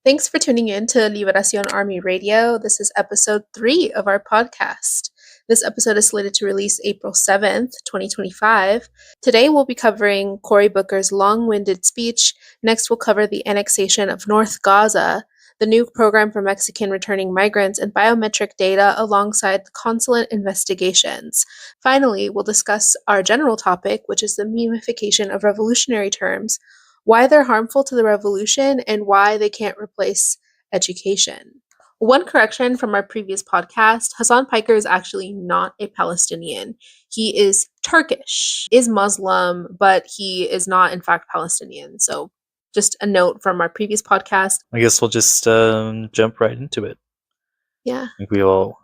Thanks for tuning in to Liberación Army Radio. This is episode 3 of our podcast. This episode is slated to release April 7th, 2025. Today we'll be covering Cory Booker's long-winded speech. Next we'll cover the annexation of North Gaza, the new program for Mexican returning migrants, and biometric data alongside the consulate investigations. Finally, we'll discuss our general topic, which is the memeification of revolutionary terms, why they're harmful to the revolution, and why they can't replace education. One correction from our previous podcast, Hassan Piker is actually not a Palestinian. He is Turkish, is Muslim, but he is not in fact Palestinian. So just a note from our previous podcast. I guess we'll just jump right into it. Yeah. I think we've all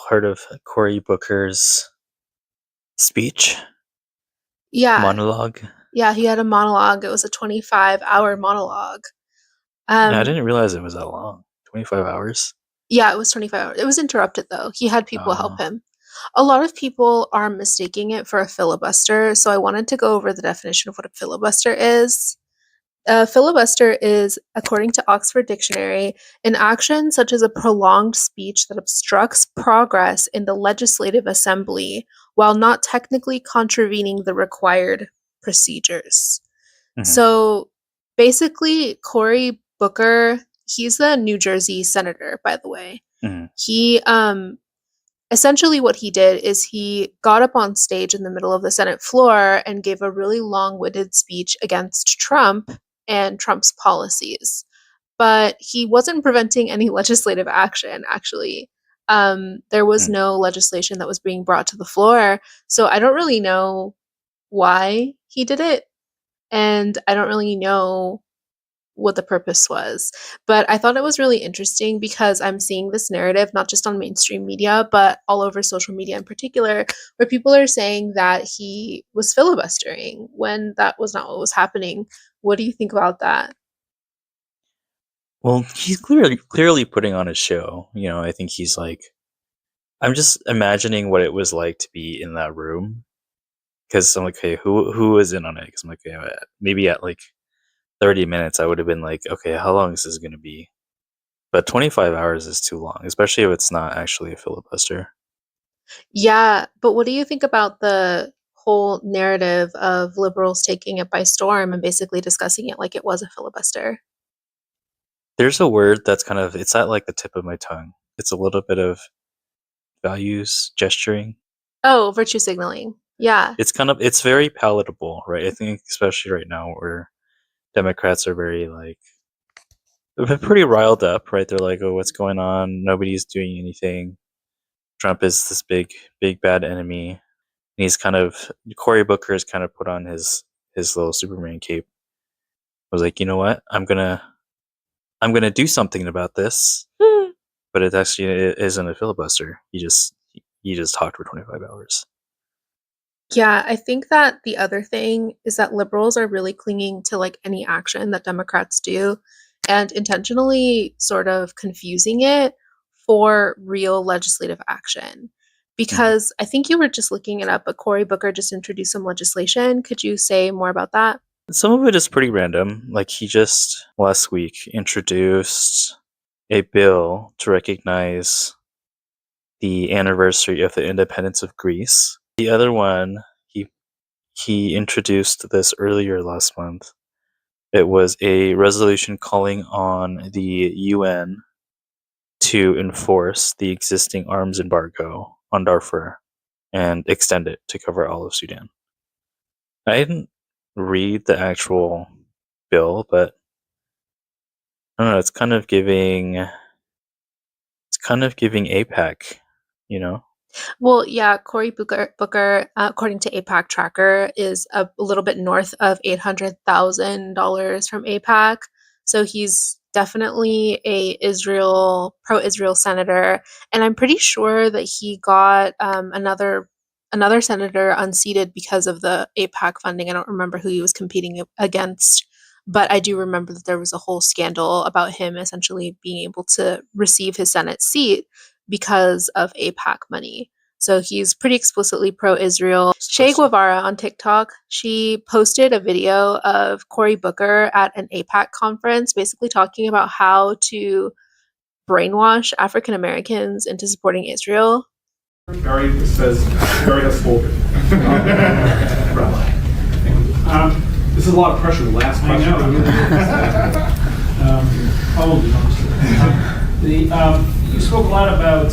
heard of Cory Booker's speech. Yeah. Monologue. Yeah, he had a monologue. It was a 25-hour monologue. I didn't realize it was that long. 25 hours? Yeah, it was 25 hours. It was interrupted, though. He had people help him. A lot of people are mistaking it for a filibuster, so I wanted to go over the definition of what a filibuster is. A filibuster is, according to Oxford Dictionary, an action such as a prolonged speech that obstructs progress in the legislative assembly while not technically contravening the required procedures. Mhm. So basically, Cory Booker, he's the New Jersey senator, by the way. Mhm. He essentially what he did is he got up on stage in the middle of the Senate floor and gave a really long-winded speech against Trump and Trump's policies. But he wasn't preventing any legislative action, actually. There was no legislation that was being brought to the floor, so I don't really know why he did it, and I don't really know what the purpose was. But I thought it was really interesting because I'm seeing this narrative not just on mainstream media, but all over social media in particular, where people are saying that he was filibustering when that was not what was happening. What do you think about that? Well, he's clearly putting on a show. You know, I think he's like, I'm just imagining what it was like to be in that room. Because I'm like, hey, who was in on it? Because I'm like, okay, maybe at like 30 minutes, I would have been like, okay, how long is this going to be? But 25 hours is too long, especially if it's not actually a filibuster. Yeah, but what do you think about the whole narrative of liberals taking it by storm and basically discussing it like it was a filibuster? There's a word that's kind of, it's at like the tip of my tongue. It's a little bit of values gesturing. Oh, virtue signaling. Yeah. It's very palatable, right? I think especially right now where Democrats are very like, they've been pretty riled up, right? They're like, oh, what's going on? Nobody's doing anything. Trump is this big bad enemy. And he's kind of, Cory Booker has kind of put on his little Superman cape. I was like, you know what? I'm gonna do something about this. But it actually isn't a filibuster. You just talked for 25 hours. Yeah, I think that the other thing is that liberals are really clinging to like any action that Democrats do and intentionally sort of confusing it for real legislative action. Because I think you were just looking it up, but Cory Booker just introduced some legislation. Could you say more about that? Some of it is pretty random. Like he just last week introduced a bill to recognize the anniversary of the independence of Greece. The other one, he introduced this earlier last month. It was a resolution calling on the UN to enforce the existing arms embargo on Darfur and extend it to cover all of Sudan. I didn't read the actual bill, but I don't know, it's kind of giving APAC, you know? Well, yeah, Cory Booker, according to APAC Tracker, is a little bit north of $800,000 from APAC. So he's definitely a pro-Israel senator, and I'm pretty sure that he got another senator unseated because of the APAC funding. I don't remember who he was competing against, but I do remember that there was a whole scandal about him essentially being able to receive his Senate seat because of APAC money. So he's pretty explicitly pro-Israel. Che Guevara on TikTok, she posted a video of Cory Booker at an APAC conference, basically talking about how to brainwash African Americans into supporting Israel. It says, Barry has spoken. This is a lot of pressure. The last question. You spoke a lot about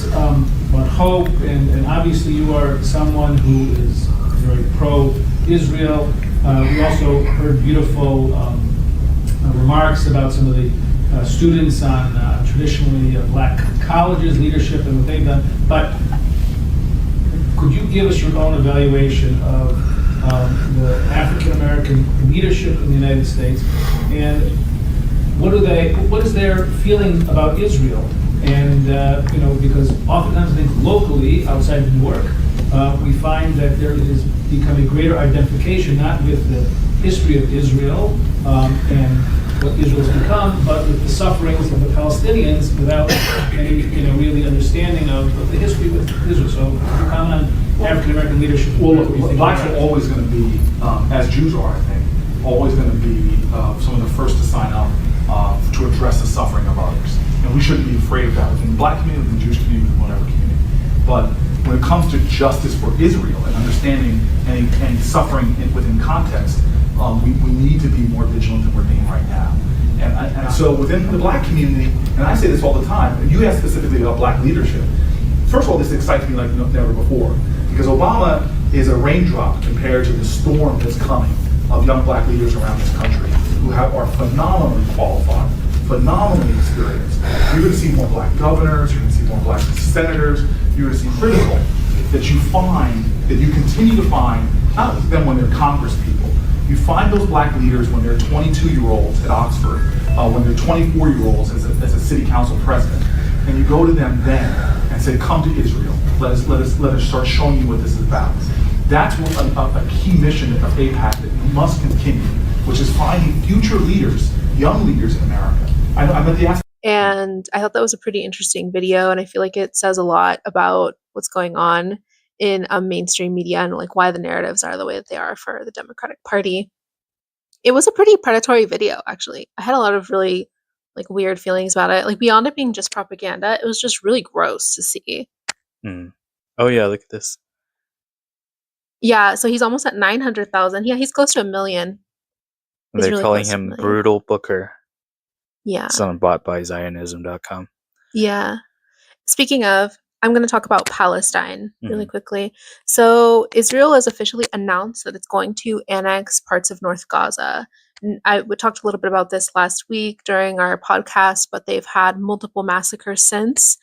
hope, and obviously you are someone who is very pro-Israel. We also heard beautiful remarks about some of the students on traditionally black colleges, leadership, and what they've done. But could you give us your own evaluation of the African American leadership in the United States, and what is their feeling about Israel? And because oftentimes I think locally outside of New York, we find that there is becoming greater identification not with the history of Israel and what Israel's become, but with the sufferings of the Palestinians without any really understanding of the history with Israel. So comment on African American leadership. Well, look, blacks are always going to be, as Jews are, I think, always going to be some of the first to sign up to address the suffering of others. And we shouldn't be afraid of that within the black community, within the Jewish community, within whatever community. But when it comes to justice for Israel and understanding any suffering within context, we need to be more vigilant than we're being right now. And so within the black community, and I say this all the time, and you asked specifically about black leadership. First of all, this excites me like never before, because Obama is a raindrop compared to the storm that's coming of young black leaders around this country who are phenomenally qualified, phenomenally experienced. You're going to see more black governors, you're going to see more black senators, you're going to see critical that you continue to find, not with them when they're Congress people, you find those black leaders when they're 22-year-olds at Oxford, when they're 24-year-olds as a city council president, and you go to them then and say, come to Israel, let us start showing you what this is about. That's what a key mission of AIPAC that must continue, which is finding future leaders, young leaders in America. And I thought that was a pretty interesting video, and I feel like it says a lot about what's going on in mainstream media and like why the narratives are the way that they are for the Democratic Party. It was a pretty predatory video, actually. I had a lot of really like weird feelings about it. Like beyond it being just propaganda, it was just really gross to see. Oh yeah, look at this. Yeah, so he's almost at 900,000. Yeah, he's close to 1 million. They're really calling him Brutal Booker. Yeah. Someone bought by Zionism.com. Yeah. Speaking of, I'm going to talk about Palestine really quickly. So Israel has officially announced that it's going to annex parts of North Gaza. We talked a little bit about this last week during our podcast, but they've had multiple massacres since.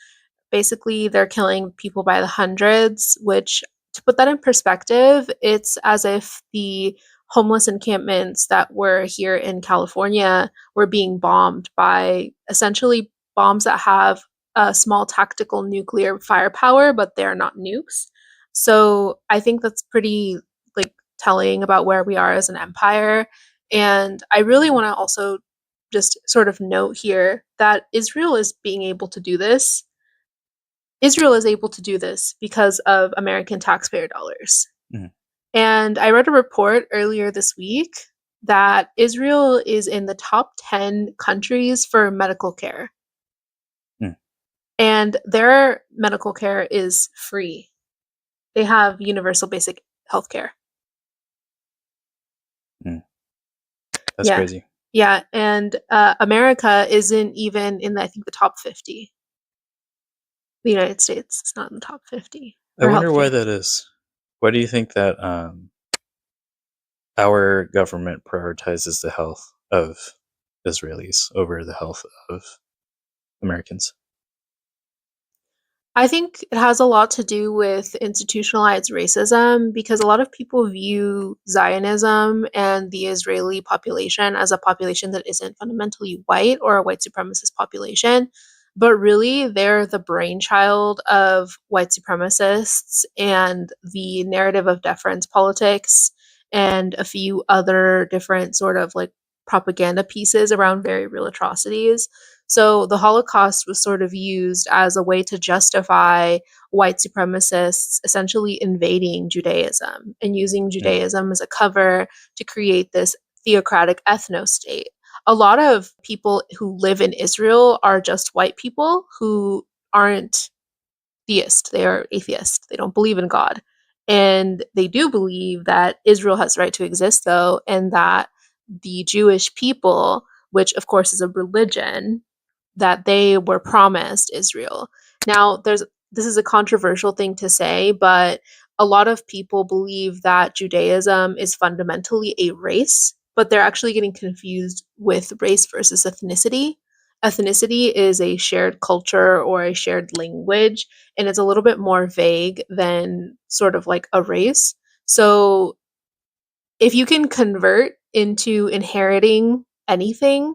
Basically, they're killing people by the hundreds, which, to put that in perspective, it's as if the homeless encampments that were here in California were being bombed by essentially bombs that have a small tactical nuclear firepower, but they're not nukes. So I think that's pretty like telling about where we are as an empire. And I really want to also just sort of note here that Israel is able to do this because of American taxpayer dollars. And I read a report earlier this week that Israel is in the top 10 countries for medical care. And their medical care is free. They have universal basic health care. That's crazy. Yeah, and America isn't even in, I think, the top 50. The United States is not in the top 50. I wonder why that is. Why do you think that our government prioritizes the health of Israelis over the health of Americans? I think it has a lot to do with institutionalized racism, because a lot of people view Zionism and the Israeli population as a population that isn't fundamentally white or a white supremacist population, but really they're the brainchild of white supremacists and the narrative of deference politics and a few other different sort of like propaganda pieces around very real atrocities. So the Holocaust was sort of used as a way to justify white supremacists essentially invading Judaism and using Judaism as a cover to create this theocratic ethno state. A lot of people who live in Israel are just white people who aren't theist. They are atheist. They don't believe in God. And they do believe that Israel has the right to exist, though, and that the Jewish people, which of course is a religion, that they were promised Israel. Now, this is a controversial thing to say, but a lot of people believe that Judaism is fundamentally a race, but they're actually getting confused with race versus ethnicity. Ethnicity is a shared culture or a shared language, and it's a little bit more vague than sort of like a race. So, if you can convert into inheriting anything,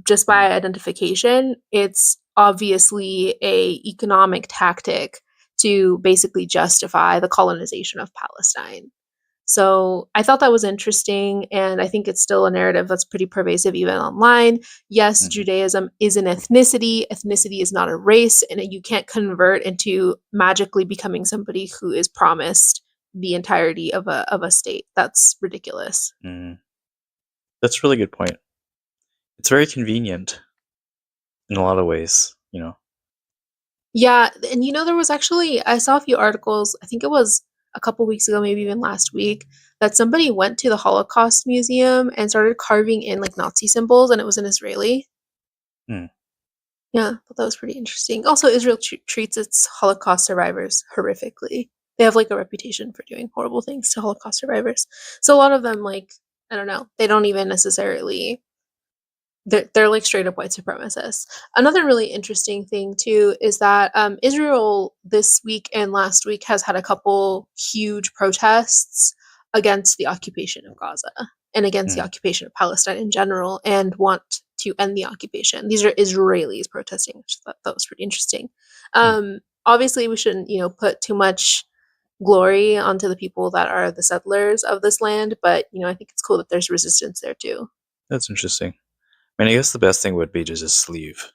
just by identification, it's obviously a economic tactic to basically justify the colonization of Palestine. So I thought that was interesting, and I think it's still a narrative that's pretty pervasive even online. Yes, Judaism is an ethnicity. Ethnicity is not a race, and you can't convert into magically becoming somebody who is promised the entirety of a state. That's ridiculous. That's a really good point. It's very convenient in a lot of ways, Yeah, and there was actually I saw a few articles, I think it was a couple weeks ago, maybe even last week, that somebody went to the Holocaust Museum and started carving in like Nazi symbols, and it was an Israeli. Hmm. Yeah, I thought that was pretty interesting. Also, Israel treats its Holocaust survivors horrifically. They have like a reputation for doing horrible things to Holocaust survivors. So a lot of them, like, I don't know, they don't even necessarily they're like straight up white supremacists. Another really interesting thing too is that Israel this week and last week has had a couple huge protests against the occupation of Gaza and against the occupation of Palestine in general, and want to end the occupation. These are Israelis protesting, which I thought that was pretty interesting. Obviously, we shouldn't put too much glory onto the people that are the settlers of this land, but I think it's cool that there's resistance there too. That's interesting. I mean, I guess the best thing would be to just leave.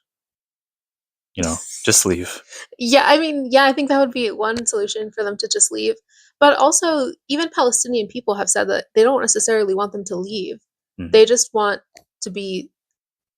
Just leave. Yeah, I mean, yeah, I think that would be one solution for them to just leave. But also, even Palestinian people have said that they don't necessarily want them to leave. They just want to be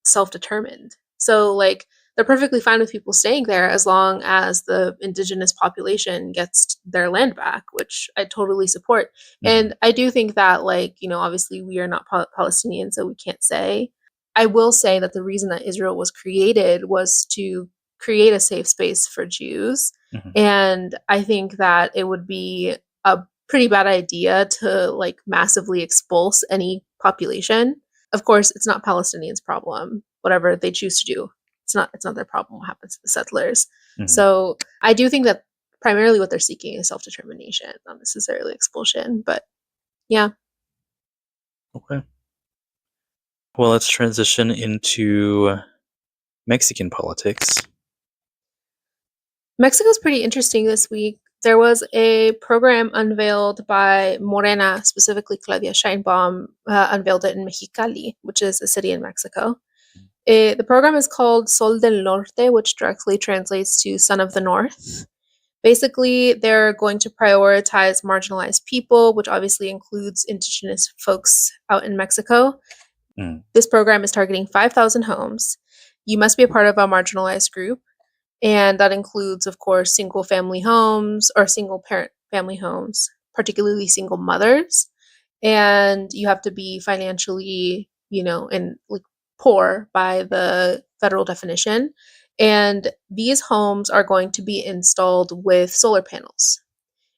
self-determined. So, like, they're perfectly fine with people staying there as long as the indigenous population gets their land back, which I totally support. And I do think that, like, obviously we are not Palestinians, so we can't say. I will say that the reason that Israel was created was to create a safe space for Jews. And I think that it would be a pretty bad idea to like massively expulse any population. Of course, it's not Palestinians' problem. Whatever they choose to do, it's not their problem what happens to the settlers. So I do think that primarily what they're seeking is self-determination, not necessarily expulsion. But yeah. Okay. Well, let's transition into Mexican politics. Mexico's pretty interesting this week. There was a program unveiled by Morena, specifically Claudia Sheinbaum, unveiled it in Mexicali, which is a city in Mexico. The program is called Sol del Norte, which directly translates to Son of the North. Basically, they're going to prioritize marginalized people, which obviously includes indigenous folks out in Mexico. This program is targeting 5,000 homes. You must be a part of a marginalized group. And that includes, of course, single family homes or single parent family homes, particularly single mothers. And you have to be financially, and like poor by the federal definition. And these homes are going to be installed with solar panels.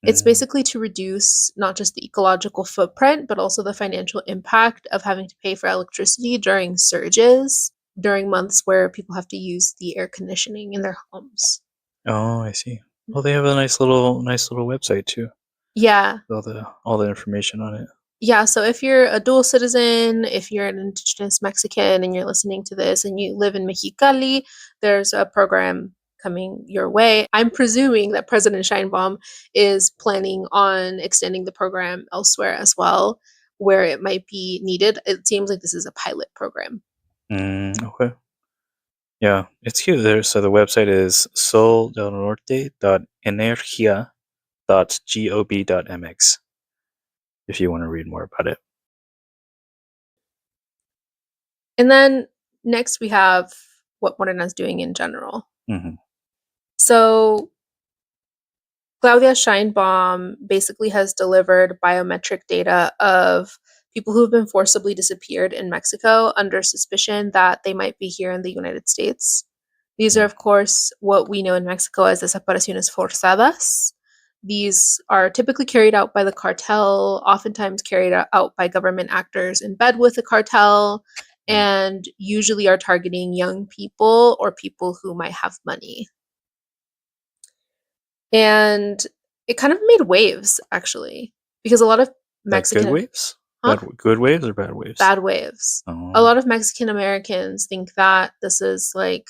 It's basically to reduce not just the ecological footprint, but also the financial impact of having to pay for electricity during surges, during months where people have to use the air conditioning in their homes. Oh, I see. Well, they have a nice little website too. Yeah. With all the information on it. Yeah, so if you're a dual citizen, if you're an indigenous Mexican and you're listening to this and you live in Mexicali, there's a program coming your way. I'm presuming that President Sheinbaum is planning on extending the program elsewhere as well, where it might be needed. It seems like this is a pilot program. Okay. Yeah, it's cute there. So the website is soldelnorte.energia.gov.mx if you want to read more about it. And then next we have what Morena is doing in general. Mm-hmm. So Claudia Sheinbaum basically has delivered biometric data of people who have been forcibly disappeared in Mexico under suspicion that they might be here in the United States. These are, of course, what we know in Mexico as desapariciones forzadas. These are typically carried out by the cartel, oftentimes carried out by government actors in bed with the cartel, and usually are targeting young people or people who might have money. And it kind of made waves, actually, because a lot of Mexican... Like good waves? Huh? Good waves or bad waves? Bad waves. Oh. A lot of Mexican Americans think that this is like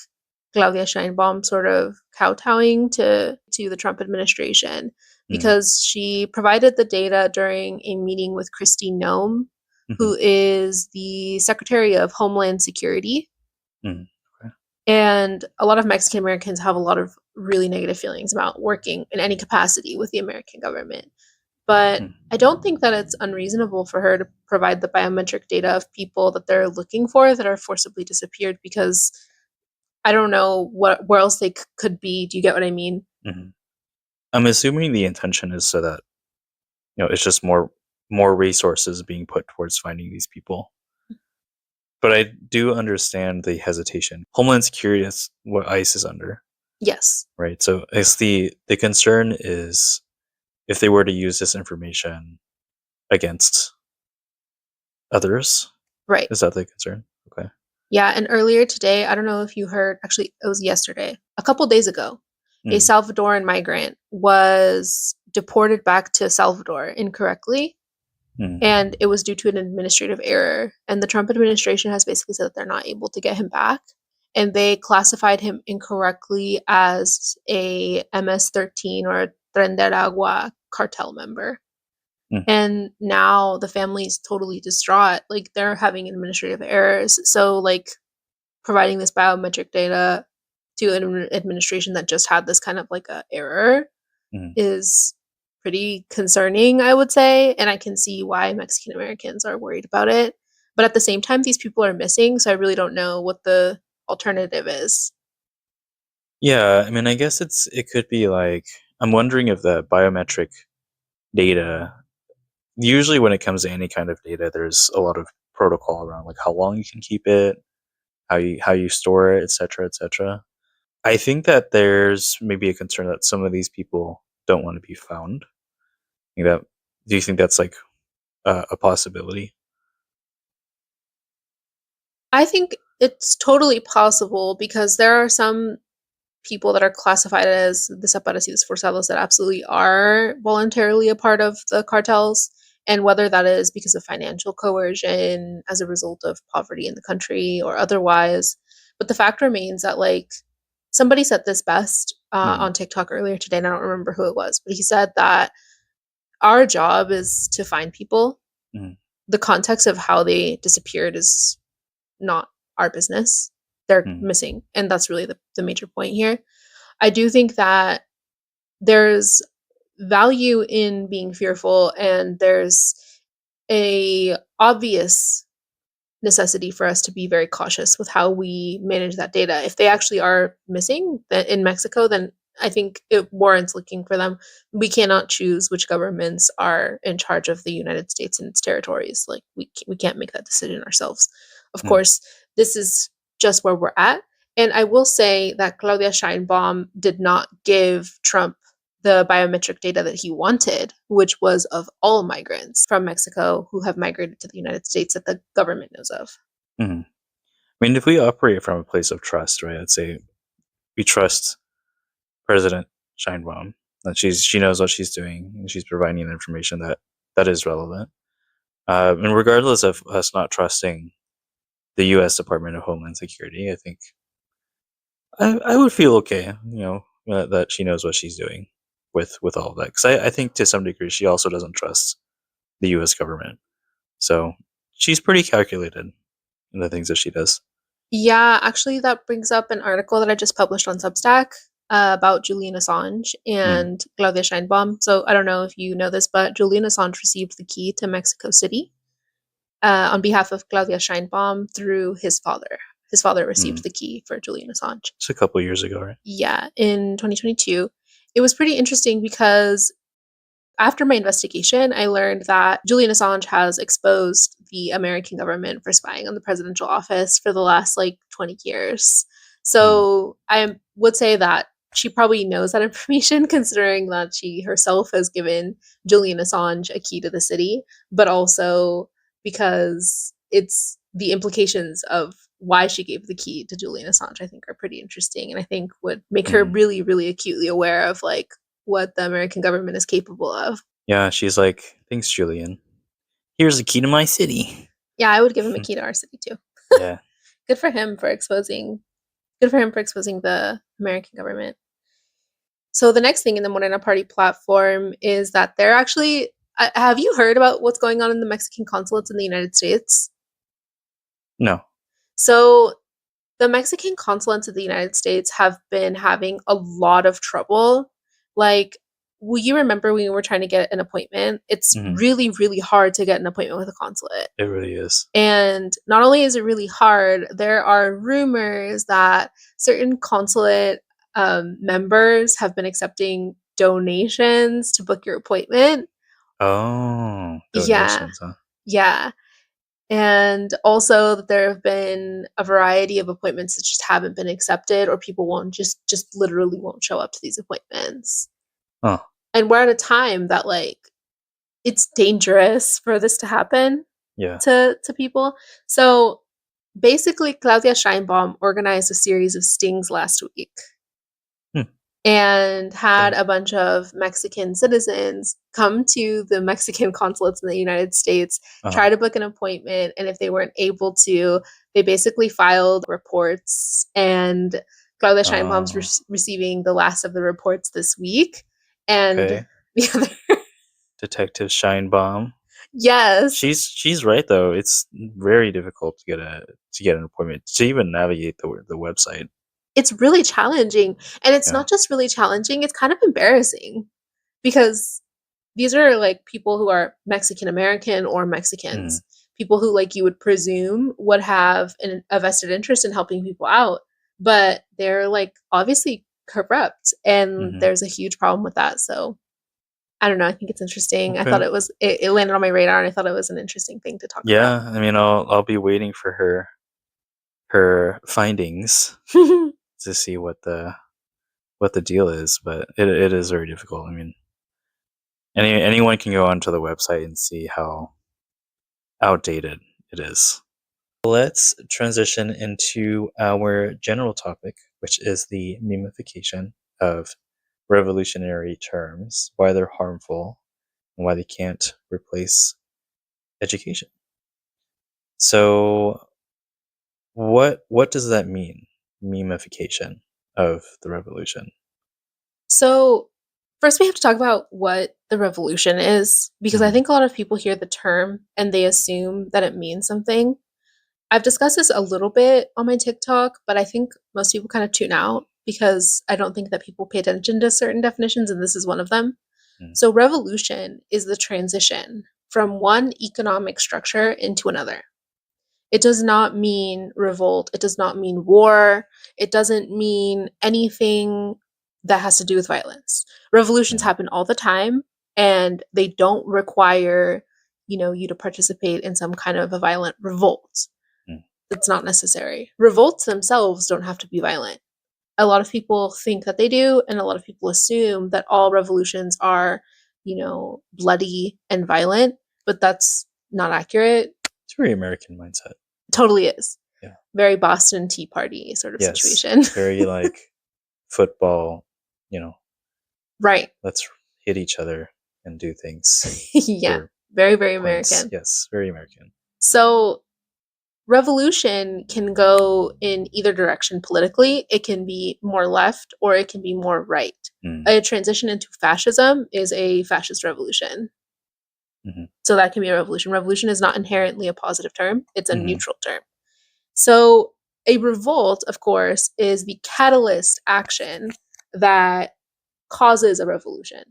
Claudia Sheinbaum sort of kowtowing to the Trump administration because she provided the data during a meeting with Kristi Noem, who is the Secretary of Homeland Security. Okay. And a lot of Mexican Americans have a lot of really negative feelings about working in any capacity with the American government. But I don't think that it's unreasonable for her to provide the biometric data of people that they're looking for that are forcibly disappeared, because I don't know where else they could be. Do you get what I mean? Mm-hmm. I'm assuming the intention is so that, you know, it's just more resources being put towards finding these people. But I do understand the hesitation. Homeland Security is what ICE is under. Yes. Right. So it's the concern is if they were to use this information against others. Right. Is that the concern? Okay. Yeah. And earlier today, I don't know if you heard, actually, it was yesterday, a couple days ago, a Salvadoran migrant was deported back to Salvador incorrectly. And it was due to an administrative error. And the Trump administration has basically said that they're not able to get him back. And they classified him incorrectly as a MS-13 or a Tren de Aragua cartel member. And now the family's totally distraught. Like, they're having administrative errors. So, like, providing this biometric data to an administration that just had this kind of like a error is pretty concerning, I would say. And I can see why Mexican Americans are worried about it. But at the same time, these people are missing. So I really don't know what the alternative is. Yeah, I mean, I guess it could be like, I'm wondering if the biometric data, usually when it comes to any kind of data, there's a lot of protocol around like how long you can keep it, how you store it, etc., etc. I think that there's maybe a concern that some of these people don't want to be found. Do you think that's like a possibility? I think it's totally possible because there are some people that are classified as Desaparecidos forzados that absolutely are voluntarily a part of the cartels, and whether that is because of financial coercion as a result of poverty in the country or otherwise. But the fact remains that, like, somebody said this best on TikTok earlier today, and I don't remember who it was, but he said that our job is to find people. The context of how they disappeared is not our business. They're missing. And that's really the major point here. I do think that there's value in being fearful, and there's a obvious necessity for us to be very cautious with how we manage that data. If they actually are missing in Mexico, then I think it warrants looking for them. We cannot choose which governments are in charge of the United States and its territories. Like, we can't make that decision ourselves. Of course, this is just where we're at. And I will say that Claudia Sheinbaum did not give Trump the biometric data that he wanted, which was of all migrants from Mexico who have migrated to the United States that the government knows of. I mean, if we operate from a place of trust, right? Let's say we trust President Sheinbaum, that she knows what she's doing and she's providing the information that is relevant. And regardless of us not trusting the U.S. Department of Homeland Security, I think I would feel okay, that she knows what she's doing with all of that. Because I think to some degree she also doesn't trust the U.S. government. So she's pretty calculated in the things that she does. Yeah, actually, that brings up an article that I just published on Substack about Julian Assange and Claudia Sheinbaum. So I don't know if you know this, but Julian Assange received the key to Mexico City on behalf of Claudia Sheinbaum through his father. His father received the key for Julian Assange. It's a couple years ago, right? Yeah, in 2022. It was pretty interesting because after my investigation, I learned that Julian Assange has exposed the American government for spying on the presidential office for the last 20 years. So I would say that she probably knows that information, considering that she herself has given Julian Assange a key to the city, but also because it's the implications of why she gave the key to Julian Assange, I think are pretty interesting, and I think would make her really, really acutely aware of what the American government is capable of. Yeah, she's like, thanks, Julian. Here's the key to my city. Yeah, I would give him a key to our city too. Yeah. Good for him for exposing the American government. So the next thing in the Morena Party platform is that they're actually have you heard about what's going on in the Mexican consulates in the United States? No. So the Mexican consulates in the United States have been having a lot of trouble. Will you remember when we were trying to get an appointment? It's really, really hard to get an appointment with a consulate. It really is. And not only is it really hard, there are rumors that certain consulate members have been accepting donations to book your appointment. Oh, donations, huh? Yeah. And also that there have been a variety of appointments that just haven't been accepted, or people won't just literally won't show up to these appointments. Huh. And we're at a time that it's dangerous for this to happen to people. So basically, Claudia Sheinbaum organized a series of stings last week and had a bunch of Mexican citizens come to the Mexican consulates in the United States, try to book an appointment, and if they weren't able to, they basically filed reports, and Claudia Sheinbaum's receiving the last of the reports this week. And the other Detective Sheinbaum. Yes. She's right though. It's very difficult to get an appointment, to even navigate the website. It's really challenging, and it's not just really challenging, it's kind of embarrassing, because these are people who are Mexican American or Mexicans, people who you would presume would have a vested interest in helping people out, but they're obviously corrupt, and there's a huge problem with that. So I don't know, I think it's interesting. I thought it landed on my radar, and I thought it was an interesting thing to talk about. Yeah, I mean, I'll be waiting for her findings to see what the deal is, but it is very difficult. I mean, anyone can go onto the website and see how outdated it is. Let's transition into our general topic, which is the memeification of revolutionary terms, why they're harmful, and why they can't replace education. So what does that mean, memeification of the revolution? So first we have to talk about what the revolution is, because I think a lot of people hear the term and they assume that it means something. I've discussed this a little bit on my TikTok, but I think most people kind of tune out because I don't think that people pay attention to certain definitions, and this is one of them. So revolution is the transition from one economic structure into another. It does not mean revolt. It does not mean war. It doesn't mean anything that has to do with violence. Revolutions happen all the time, and they don't require, you to participate in some kind of a violent revolt. It's not necessary. Revolts themselves don't have to be violent. A lot of people think that they do, and a lot of people assume that all revolutions are, bloody and violent, but that's not accurate. It's a very American mindset. Totally is. Yeah. Very Boston Tea Party sort of situation. Very football, Right. Let's hit each other and do things. Yeah. Very, very American. Yes, very American. So revolution can go in either direction politically. It can be more left or it can be more right. A transition into fascism is a fascist revolution. So that can be a revolution. Revolution is not inherently a positive term. It's a neutral term. So a revolt, of course, is the catalyst action that causes a revolution.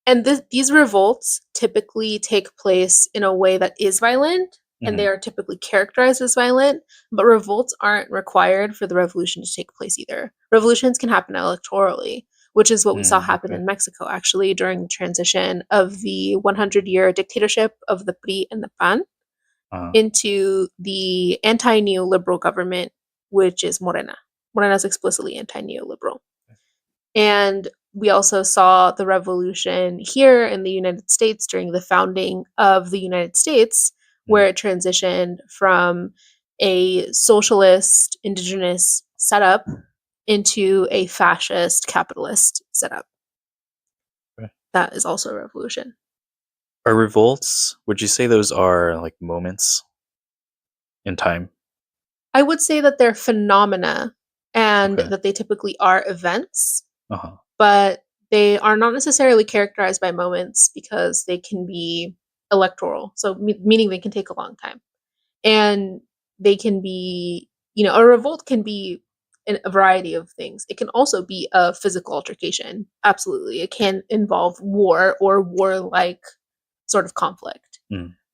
And these revolts typically take place in a way that is violent, and they are typically characterized as violent, but revolts aren't required for the revolution to take place either. Revolutions can happen electorally, which is what we saw happen in Mexico, actually, during the transition of the 100-year dictatorship of the PRI and the PAN into the anti-neoliberal government, which is Morena. Morena is explicitly anti-neoliberal. And we also saw the revolution here in the United States during the founding of the United States, where it transitioned from a socialist, indigenous setup into a fascist, capitalist setup. Okay. That is also a revolution. Are revolts, would you say those are like moments in time? I would say that they're phenomena and that they typically are events. But they are not necessarily characterized by moments because they can be electoral. So meaning they can take a long time. And they can be, a revolt can be a variety of things. It can also be a physical altercation. Absolutely. It can involve war or warlike sort of conflict.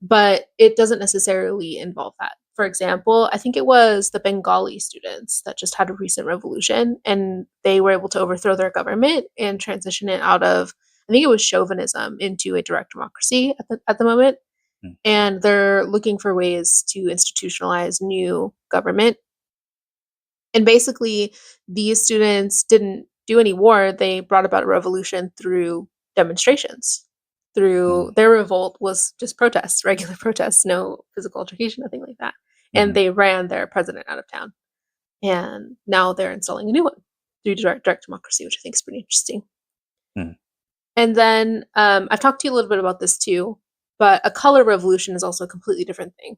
But it doesn't necessarily involve that. For example, I think it was the Bengali students that just had a recent revolution, and they were able to overthrow their government and transition it out of, I think it was chauvinism, into a direct democracy at the moment. And they're looking for ways to institutionalize new government. And basically, these students didn't do any war. They brought about a revolution through demonstrations. Through their revolt was just protests, regular protests, no physical altercation, nothing like that. And they ran their president out of town. And now they're installing a new one through direct democracy, which I think is pretty interesting. And then I've talked to you a little bit about this too, but a color revolution is also a completely different thing.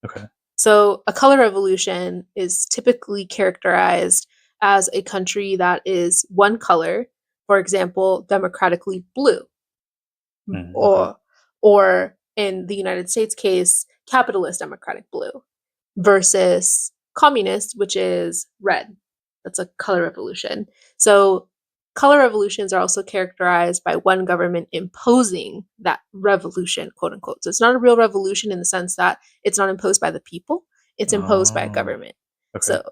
Okay. So a color revolution is typically characterized as a country that is one color, for example, democratically blue. Or in the United States case, capitalist democratic blue versus communist, which is red. That's a color revolution. So color revolutions are also characterized by one government imposing that revolution, quote unquote. So it's not a real revolution in the sense that it's not imposed by the people, it's imposed by a government. So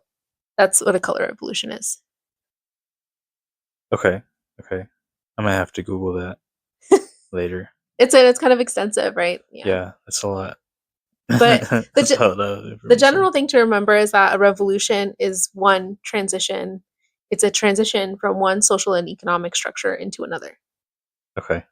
that's what a color revolution is. Okay. I'm gonna have to Google that later. It's kind of extensive, right? Yeah, it's a lot. But the general thing to remember is that a revolution is one transition. It's a transition from one social and economic structure into another. Okay.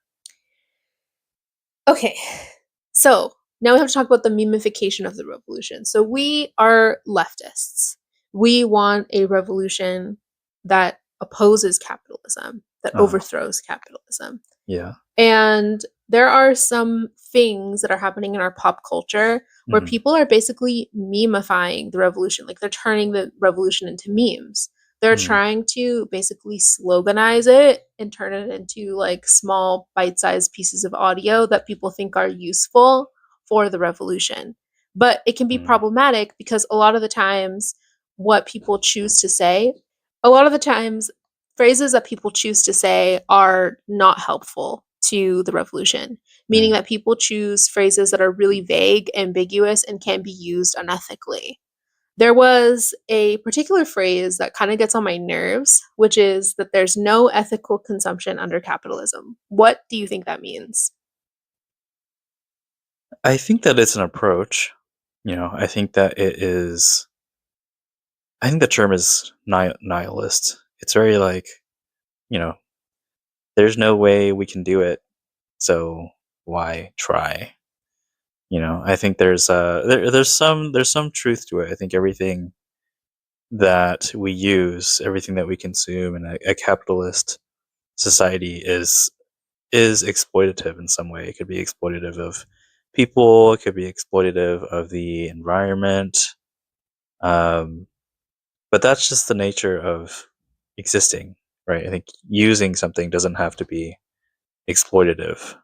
So now we have to talk about the memeification of the revolution. So we are leftists. We want a revolution that opposes capitalism, that overthrows capitalism. Yeah. And there are some things that are happening in our pop culture where people are basically memifying the revolution. Like they're turning the revolution into memes. They're trying to basically sloganize it and turn it into like small bite-sized pieces of audio that people think are useful for the revolution. But it can be problematic because a lot of the times what people choose to say, a lot of the times phrases that people choose to say are not helpful to the revolution, meaning that people choose phrases that are really vague, ambiguous, and can be used unethically. There was a particular phrase that kind of gets on my nerves, which is that there's no ethical consumption under capitalism. What do you think that means? I think that it's an approach. I think that it is. I think the term is nihilist. It's very like, there's no way we can do it, so why try? I think there's some truth to it. I think everything that we use, everything that we consume in a capitalist society is exploitative in some way. It could be exploitative of people, it could be exploitative of the environment. But that's just the nature of existing, right? I think using something doesn't have to be exploitative,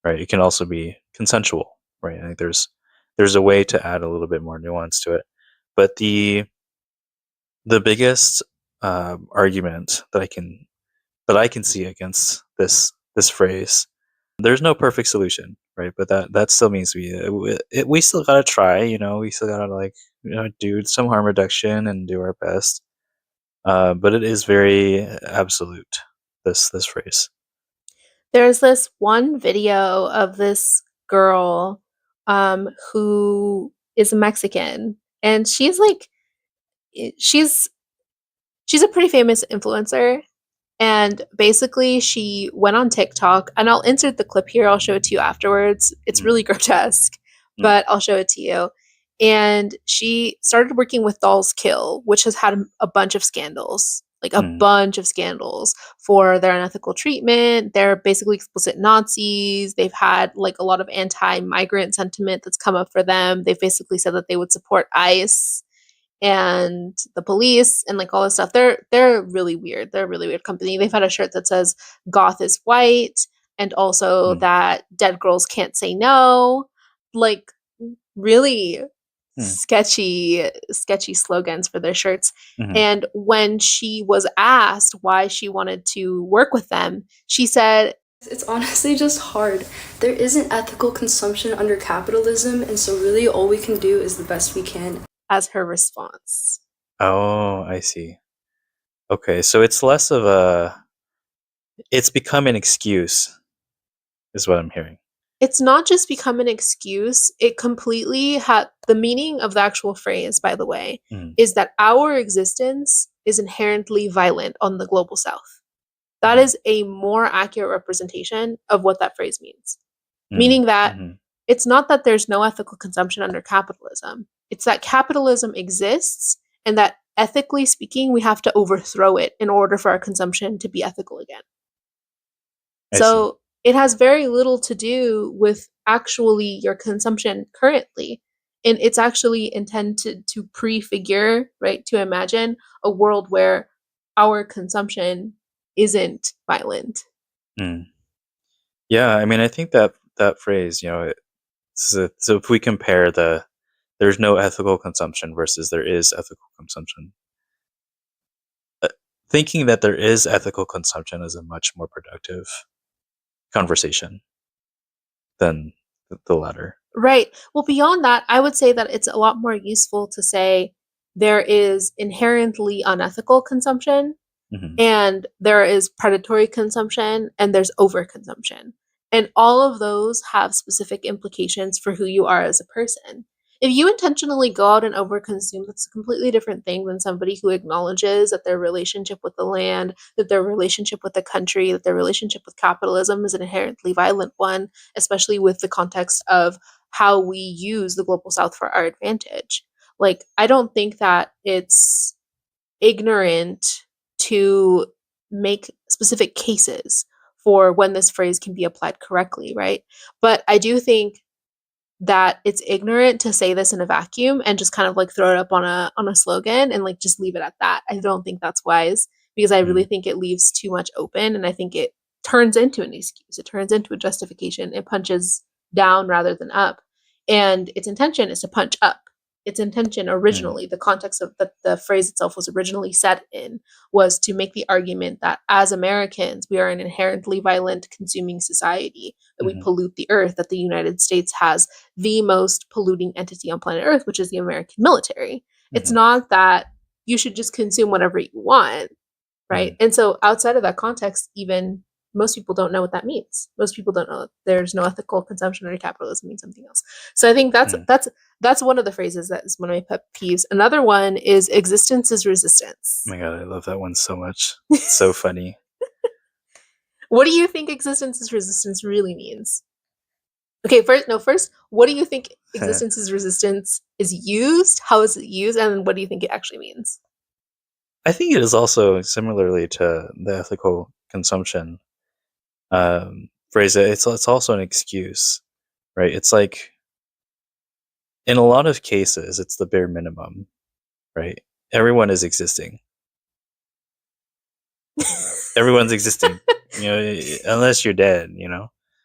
right? It can also be consensual, right? I think there's a way to add a little bit more nuance to it. But the biggest argument that I can see against this phrase, there's no perfect solution, right? But that still means we still gotta try, we still gotta do some harm reduction and do our best. But it is very absolute. This phrase. There's this one video of this girl who is Mexican, and she's like she's a pretty famous influencer. And basically, she went on TikTok, and I'll insert the clip here. I'll show it to you afterwards. It's really grotesque, but I'll show it to you. And she started working with Dolls Kill, which has had a bunch of scandals, like a bunch of scandals for their unethical treatment. They're basically explicit Nazis. They've had like a lot of anti-migrant sentiment that's come up for them. They've basically said that they would support ICE and the police and like all this stuff. They're really weird. They're a really weird company. They've had a shirt that says "Goth is white" and also that dead girls can't say no. Like really sketchy slogans for their shirts. And when she was asked why she wanted to work with them, she said, "It's honestly just hard. There isn't ethical consumption under capitalism, and so really all we can do is the best we can." As her response. Oh, I see. Okay, so it's less of it's become an excuse, is what I'm hearing. It's not just become an excuse. It completely had the meaning of the actual phrase, by the way, is that our existence is inherently violent on the global south. That is a more accurate representation of what that phrase means. Meaning that it's not that there's no ethical consumption under capitalism. It's that capitalism exists and that ethically speaking, we have to overthrow it in order for our consumption to be ethical again. So it has very little to do with actually your consumption currently. And it's actually intended to prefigure, right, to imagine a world where our consumption isn't violent. Yeah, I mean, I think that phrase, so if we compare there's no ethical consumption versus there is ethical consumption, thinking that there is ethical consumption is a much more productive conversation than the latter. Right. Well, beyond that, I would say that it's a lot more useful to say there is inherently unethical consumption and there is predatory consumption and there's overconsumption. And all of those have specific implications for who you are as a person. If you intentionally go out and overconsume, that's a completely different thing than somebody who acknowledges that their relationship with the land, that their relationship with the country, that their relationship with capitalism is an inherently violent one, especially with the context of how we use the global south for our advantage. Like, I don't think that it's ignorant to make specific cases for when this phrase can be applied correctly, right? But I do think that it's ignorant to say this in a vacuum and just kind of like throw it up on a slogan and like just leave it at that. I don't think that's wise because I really think it leaves too much open, and I think it turns into an excuse. It turns into a justification. It punches down rather than up. And its intention is to punch up. Its intention originally, the context of the phrase itself was originally set in, was to make the argument that as Americans, we are an inherently violent consuming society, that we pollute the earth, that the United States has the most polluting entity on planet Earth, which is the American military. It's not that you should just consume whatever you want, right? And so outside of that context, even most people don't know what that means. Most people don't know that there's no ethical consumption under capitalism means something else. So I think that's one of the phrases that is one of my pet peeves. Another one is existence is resistance. Oh my god, I love that one so much. It's so funny. What do you think existence is resistance really means? Okay, first, what do you think existence is resistance is used? How is it used? And what do you think it actually means? I think it is also similarly to the ethical consumption phrase. It's also an excuse, right? It's like in a lot of cases, it's the bare minimum, right? Everyone is existing. Everyone's existing, unless you're dead,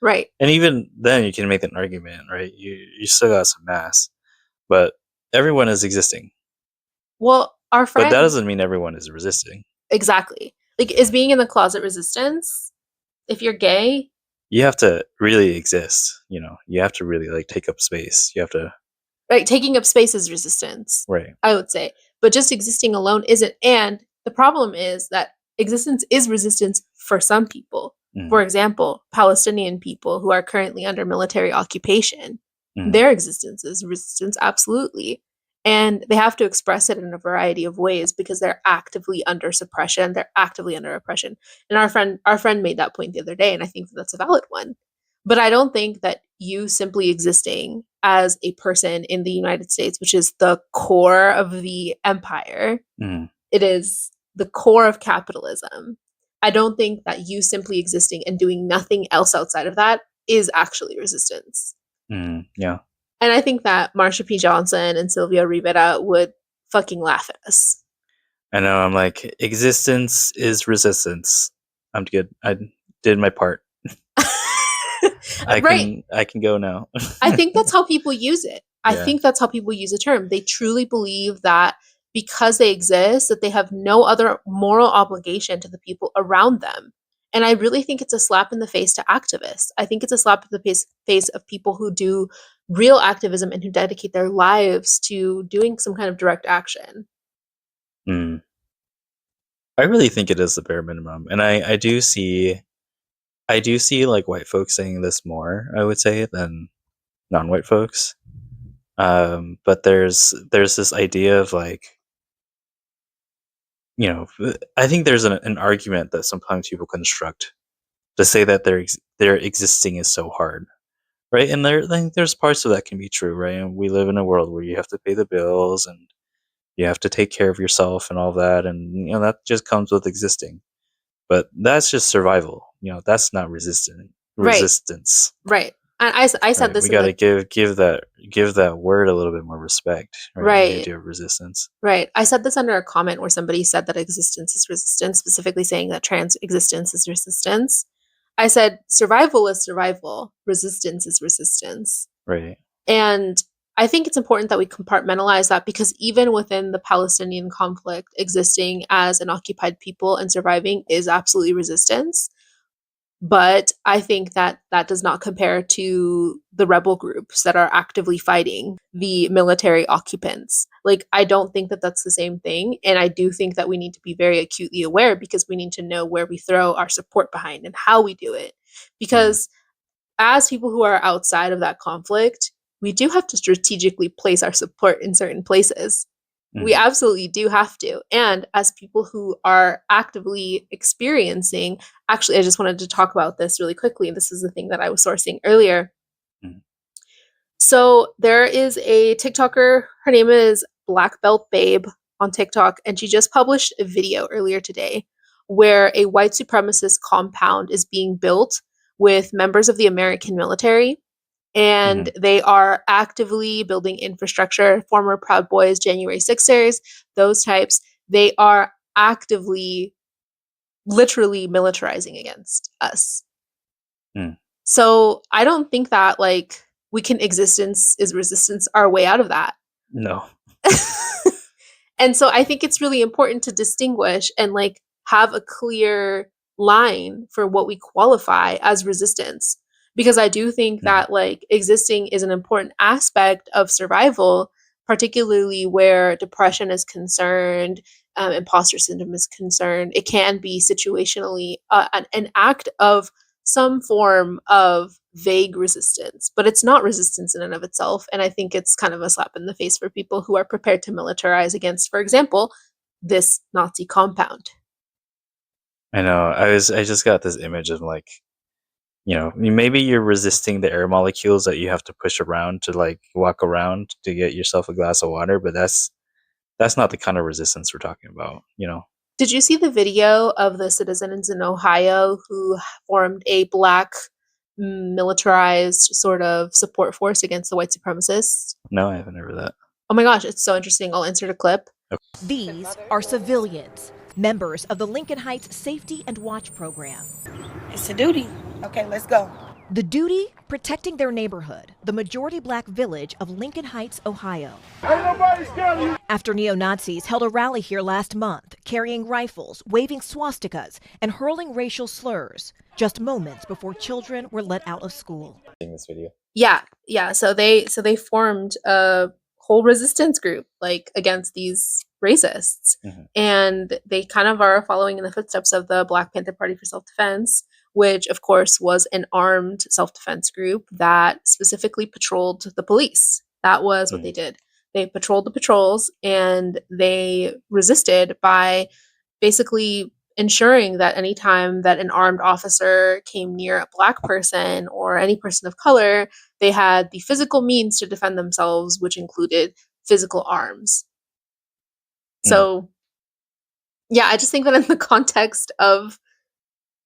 Right. And even then, you can make an argument, right? You still got some mass, but everyone is existing. Well, our But friend that doesn't mean everyone is resisting. exactly. Like, is being in the closet resistance? If you're gay, You have to really exist, you know. You have to really like take up space. You have to right? Taking up space is resistance, right. I would say. But just existing alone isn't. And the problem is that existence is resistance for some people. Mm. For example, Palestinian people who are currently under military occupation, their existence is resistance, absolutely. And they have to express it in a variety of ways because they're actively under suppression, they're actively under oppression. And our friend made that point the other day, and I think that that's a valid one. But I don't think that you simply existing as a person in the United States, which is the core of the empire, it is the core of capitalism. I don't think that you simply existing and doing nothing else outside of that is actually resistance. Yeah. And I think that Marsha P. Johnson and Sylvia Rivera would fucking laugh at us. I know, I'm like, existence is resistance. I'm good. I did my part. Right. I can go now. I think that's how people use it. I Yeah. think that's how people use the term. They truly believe that because they exist, that they have no other moral obligation to the people around them. And I really think it's a slap in the face to activists. I think it's a slap in the face of people who do real activism and who dedicate their lives to doing some kind of direct action. I really think it is the bare minimum. And I do see like white folks saying this more, I would say, than non-white folks. But there's this idea of like, you know, I think there's an argument that sometimes people construct to say that their existing is so hard, right? And there's parts of that can be true, right? And we live in a world where you have to pay the bills and you have to take care of yourself and all that, and you know that just comes with existing. But that's just survival. You know, that's not resistance. Right. And I said Right? this We in got to the give that word a little bit more respect, right? The right. idea of resistance. Right. I said this under a comment where somebody said that existence is resistance, specifically saying that trans existence is resistance. I said survival is survival, resistance is resistance. Right. And I think it's important that we compartmentalize that because even within the Palestinian conflict, existing as an occupied people and surviving is absolutely resistance. But I think that that does not compare to the rebel groups that are actively fighting the military occupants. Like, I don't think that that's the same thing. And I do think that we need to be very acutely aware because we need to know where we throw our support behind and how we do it. Because as people who are outside of that conflict, we do have to strategically place our support in certain places. We absolutely do have to. And as people who are actively experiencing, actually, I just wanted to talk about this really quickly. This is the thing that I was sourcing earlier. So there is a TikToker. Her name is Black Belt Babe on TikTok. And she just published a video earlier today where a white supremacist compound is being built with members of the American military. And they are actively building infrastructure, former Proud Boys, January 6ers, those types. They are actively, literally militarizing against us. So I don't think that like we can existence is resistance our way out of that. No. And so I think it's really important to distinguish and like have a clear line for what we qualify as resistance. Because I do think that like existing is an important aspect of survival, particularly where depression is concerned, imposter syndrome is concerned. It can be situationally an act of some form of vague resistance, but it's not resistance in and of itself. And I think it's kind of a slap in the face for people who are prepared to militarize against, for example, this Nazi compound. I know. I just got this image of like, you know, maybe you're resisting the air molecules that you have to push around to like walk around to get yourself a glass of water, but that's not the kind of resistance we're talking about, you know. Did you see the video of the citizens in Ohio who formed a Black militarized sort of support force against the white supremacists? No, I haven't heard of that. Oh my gosh, it's so interesting. I'll insert a clip. Okay. These are civilians, members of the Lincoln Heights Safety and Watch Program. It's a duty. Okay, let's go. The duty? Protecting their neighborhood, the majority black village of Lincoln Heights, Ohio. After neo-Nazis held a rally here last month, carrying rifles, waving swastikas, and hurling racial slurs, just moments before children were let out of school. In this video. Yeah. So they formed a whole resistance group like against these racists, and they kind of are following in the footsteps of the Black Panther Party for Self-Defense, which of course was an armed self-defense group that specifically patrolled the police. That was what they did. They patrolled the patrols, and they resisted by basically ensuring that anytime that an armed officer came near a black person or any person of color, they had the physical means to defend themselves, which included physical arms. So, yeah, I just think that in the context of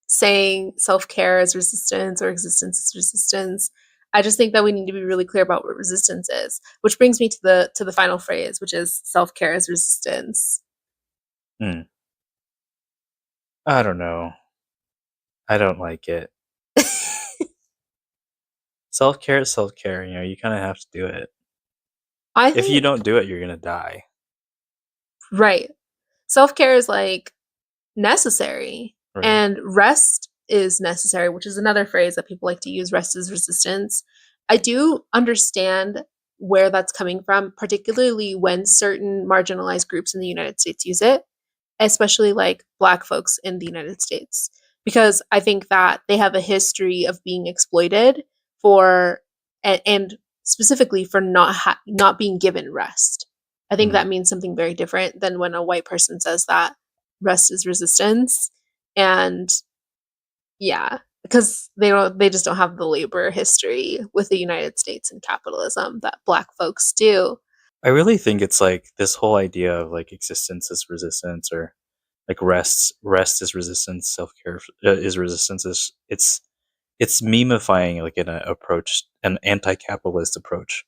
saying self-care is resistance or existence is resistance, I just think that we need to be really clear about what resistance is, which brings me to the final phrase, which is self-care is resistance. I don't know. I don't like it. Self-care is self-care. You kind of have to do it. If you don't do it, you're gonna die. Right. Self-care is like necessary, Right. and rest is necessary, which is another phrase that people like to use. Rest is resistance. I do understand where that's coming from, particularly when certain marginalized groups in the United States use it, especially like Black folks in the United States, because I think that they have a history of being exploited for, and specifically for not being given rest. I think that means something very different than when a white person says that rest is resistance. And yeah, because they just don't have the labor history with the United States and capitalism that Black folks do. I really think it's like this whole idea of like existence is resistance, or like rest is resistance, self-care is resistance. It's memifying like an anti-capitalist approach,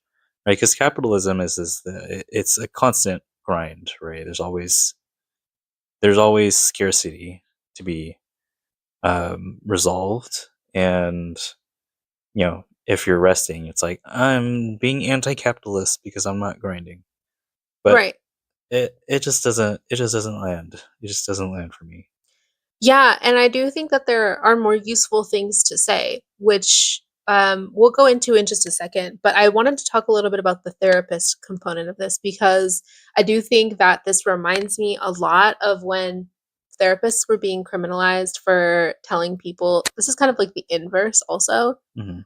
right? Because capitalism it's a constant grind, right? There's always scarcity to be resolved, and if you're resting, it's like I'm being anti-capitalist because I'm not grinding, but Right. it just doesn't land. It just doesn't land for me. Yeah, and I do think that there are more useful things to say, which we'll go into in just a second. But I wanted to talk a little bit about the therapist component of this, because I do think that this reminds me a lot of when therapists were being criminalized for telling people, this is kind of like the inverse also,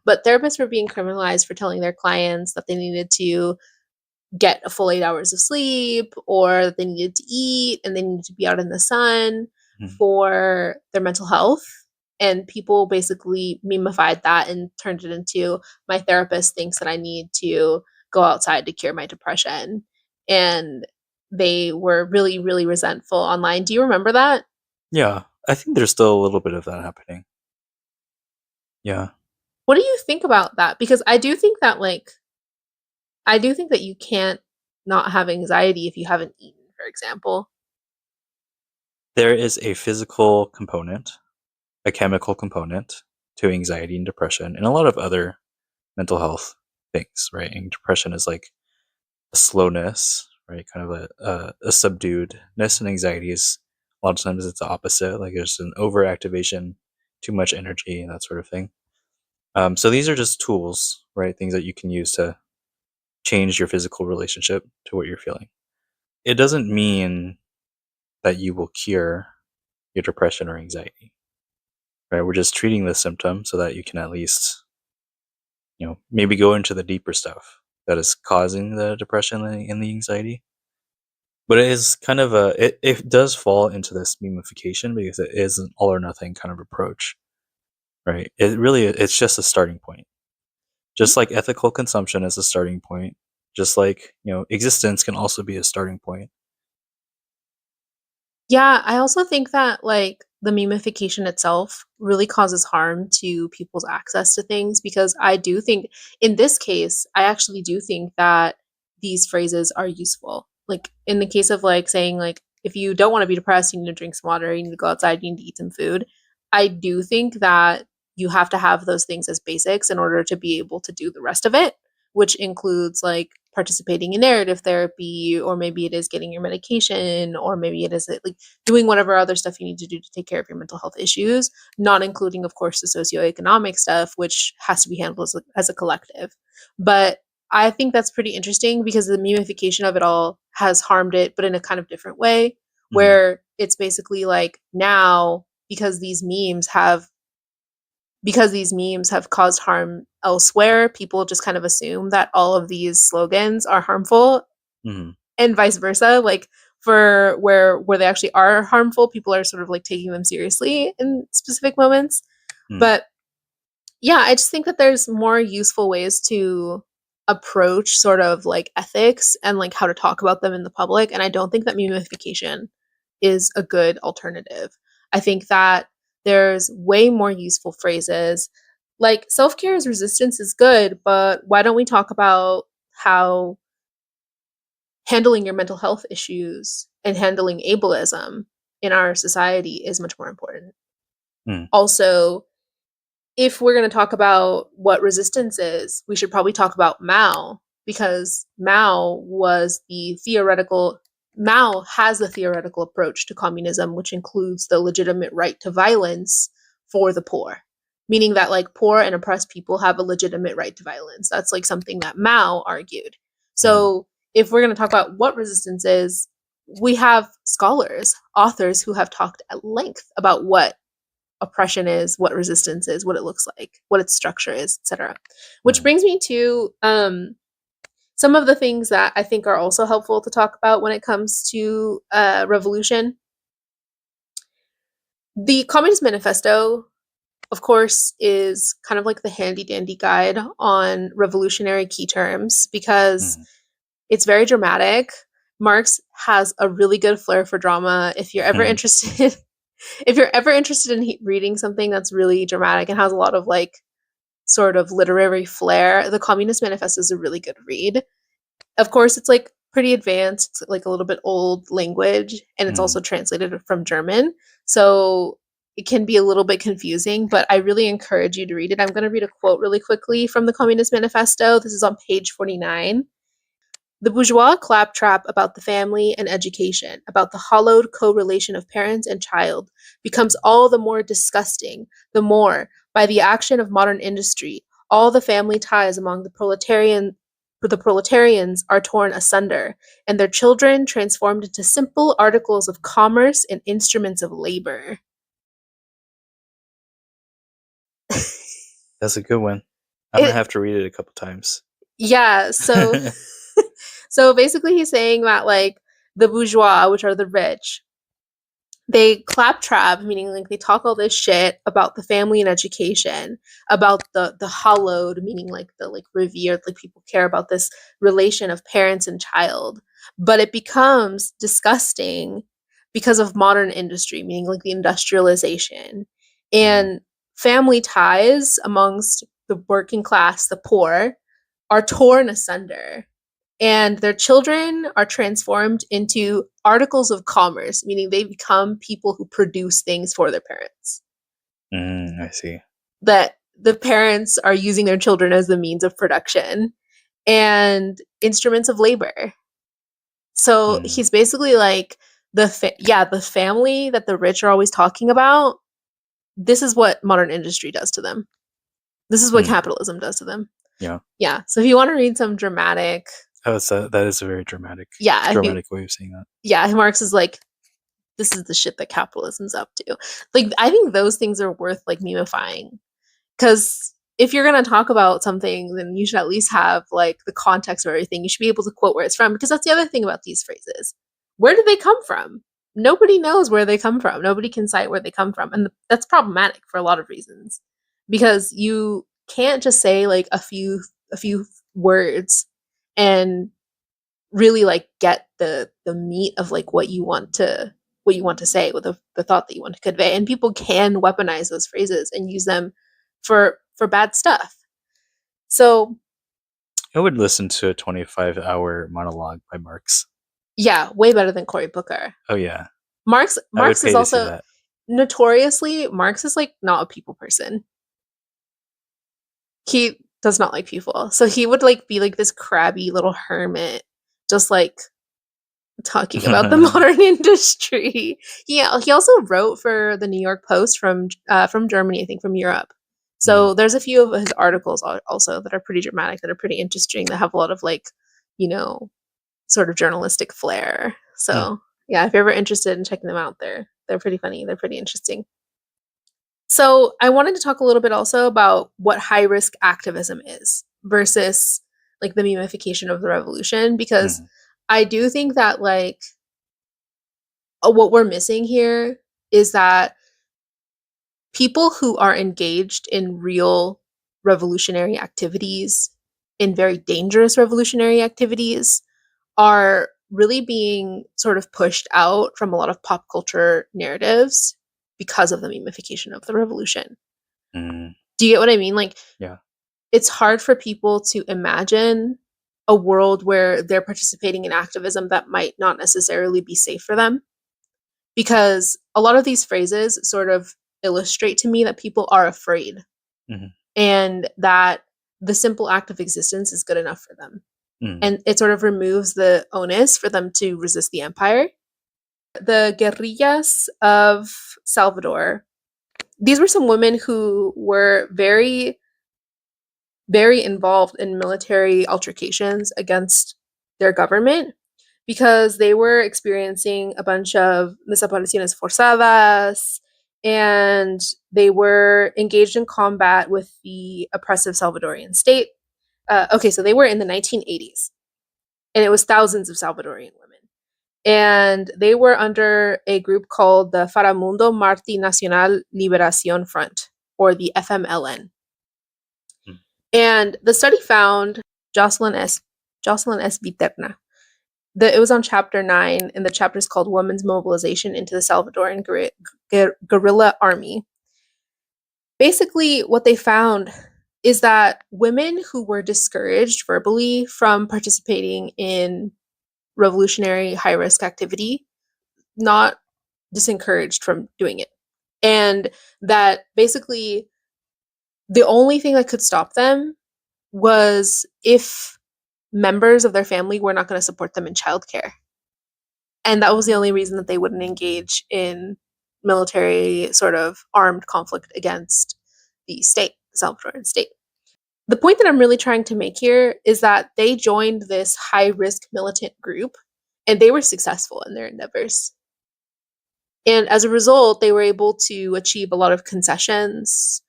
but therapists were being criminalized for telling their clients that they needed to get a full 8 hours of sleep, or that they needed to eat, and they needed to be out in the sun for their mental health. And people basically memified that and turned it into, my therapist thinks that I need to go outside to cure my depression. And they were really, really resentful online. Do you remember that? Yeah, I think there's still a little bit of that happening. Yeah. What do you think about that? Because I do think that you can't not have anxiety if you haven't eaten, for example. There is a physical component, a chemical component to anxiety and depression, and a lot of other mental health things, right? And depression is like a slowness, right? Kind of a subduedness, and anxiety is a lot of times it's the opposite. Like there's an overactivation, too much energy, and that sort of thing. So these are just tools, right? Things that you can use to change your physical relationship to what you're feeling. It doesn't mean that you will cure your depression or anxiety, right? We're just treating the symptom so that you can at least, maybe go into the deeper stuff that is causing the depression and the anxiety. But it is kind of it does fall into this memification, because it is an all or nothing kind of approach, right? It's just a starting point. Just like ethical consumption is a starting point, just like, existence can also be a starting point. Yeah, I also think that like the memification itself really causes harm to people's access to things, because I do think in this case, I actually do think that these phrases are useful. Like in the case of like saying like, if you don't want to be depressed, you need to drink some water, you need to go outside, you need to eat some food. I do think that you have to have those things as basics in order to be able to do the rest of it, which includes like participating in narrative therapy, or maybe it is getting your medication, or maybe it is like doing whatever other stuff you need to do to take care of your mental health issues, not including, of course, the socioeconomic stuff, which has to be handled as a collective. But I think that's pretty interesting because the memeification of it all has harmed it, but in a kind of different way, where it's basically like now because these memes have caused harm elsewhere, people just kind of assume that all of these slogans are harmful, and vice versa. Like for where they actually are harmful, people are sort of like taking them seriously in specific moments. But yeah, I just think that there's more useful ways to approach sort of like ethics and like how to talk about them in the public. And I don't think that memeification is a good alternative. I think that there's way more useful phrases. Like self-care as resistance is good, but why don't we talk about how handling your mental health issues and handling ableism in our society is much more important. Also, if we're going to talk about what resistance is, we should probably talk about Mao, because Mao has the theoretical approach to communism, which includes the legitimate right to violence for the poor, meaning that like poor and oppressed people have a legitimate right to violence. That's like something that Mao argued. So if we're going to talk about what resistance is, we have scholars, authors who have talked at length about what oppression is, what resistance is, what it looks like, what its structure is, etc. Which brings me to some of the things that I think are also helpful to talk about when it comes to revolution. The Communist Manifesto, of course, is kind of like the handy-dandy guide on revolutionary key terms because it's very dramatic. Marx has a really good flair for drama. If you're ever interested in reading something that's really dramatic and has a lot of like sort of literary flair, the Communist Manifesto is a really good read. Of course, it's like pretty advanced, it's like a little bit old language, and it's also translated from German. So it can be a little bit confusing, but I really encourage you to read it. I'm going to read a quote really quickly from the Communist Manifesto. This is on page 49. The bourgeois claptrap about the family and education, about the hollowed co-relation of parents and child, becomes all the more disgusting, the more, by the action of modern industry, all the family ties among the proletarians are torn asunder, and their children transformed into simple articles of commerce and instruments of labor. That's a good one. I'm going to have to read it a couple times. Yeah, so so basically he's saying that like the bourgeois, which are the rich, they claptrap, meaning like they talk all this shit about the family and education, about the hallowed, meaning like the like revered, like people care about this relation of parents and child, but it becomes disgusting because of modern industry, meaning like the industrialization, and family ties amongst the working class, the poor, are torn asunder, and their children are transformed into articles of commerce, meaning they become people who produce things for their parents. I see. That the parents are using their children as the means of production and instruments of labor. So he's basically like the family that the rich are always talking about. This is what modern industry does to them. This is what capitalism does to them. Yeah. So if you want to read some dramatic. That is a very dramatic way of saying that. Yeah, Marx is like, this is the shit that capitalism's up to. Like, I think those things are worth like memifying, because if you're gonna talk about something, then you should at least have like the context of everything. You should be able to quote where it's from, because that's the other thing about these phrases. Where do they come from? Nobody knows where they come from. Nobody can cite where they come from, and that's problematic for a lot of reasons, because you can't just say like a few words and really like get the meat of like what you want to say, with the thought that you want to convey. And people can weaponize those phrases and use them for bad stuff. So I would listen to a 25-hour monologue by Marx. Yeah, way better than Cory Booker. Oh yeah. Marx is also notoriously, Marx is like not a people person. he does not like people. So he would like be like this crabby little hermit, just like talking about the modern industry. He also wrote for the New York Post from Germany, I think, from Europe. So there's a few of his articles also that are pretty dramatic, that are pretty interesting, that have a lot of like, you know, sort of journalistic flair. So yeah, if you're ever interested in checking them out, they're pretty funny. They're pretty interesting. So I wanted to talk a little bit also about what high risk activism is versus like the memeification of the revolution, because I do think that like what we're missing here is that people who are engaged in real revolutionary activities, in very dangerous revolutionary activities, are really being sort of pushed out from a lot of pop culture narratives because of the memeification of the revolution. Do you get what I mean? Like, Yeah. It's hard for people to imagine a world where they're participating in activism that might not necessarily be safe for them. Because a lot of these phrases sort of illustrate to me that people are afraid and that the simple act of existence is good enough for them. And it sort of removes the onus for them to resist the empire. The guerrillas of Salvador, these were some women who were very, very involved in military altercations against their government because they were experiencing a bunch of desapariciones forzadas, and they were engaged in combat with the oppressive Salvadorian state. So they were in the 1980s, and it was thousands of Salvadorian women. And they were under a group called the Faramundo Marti Nacional Liberación Front, or the FMLN. And the study found Jocelyn S. Viterna. It was on chapter 9, and the chapter is called Women's Mobilization into the Salvadoran Guerrilla Army. Basically, what they found is that women who were discouraged verbally from participating in revolutionary high-risk activity, not disencouraged from doing it. And that basically the only thing that could stop them was if members of their family were not going to support them in childcare. And that was the only reason that they wouldn't engage in military sort of armed conflict against the state, the Salvadoran state. The point that I'm really trying to make here is that they joined this high-risk militant group, and they were successful in their endeavors. And as a result, they were able to achieve a lot of concessions.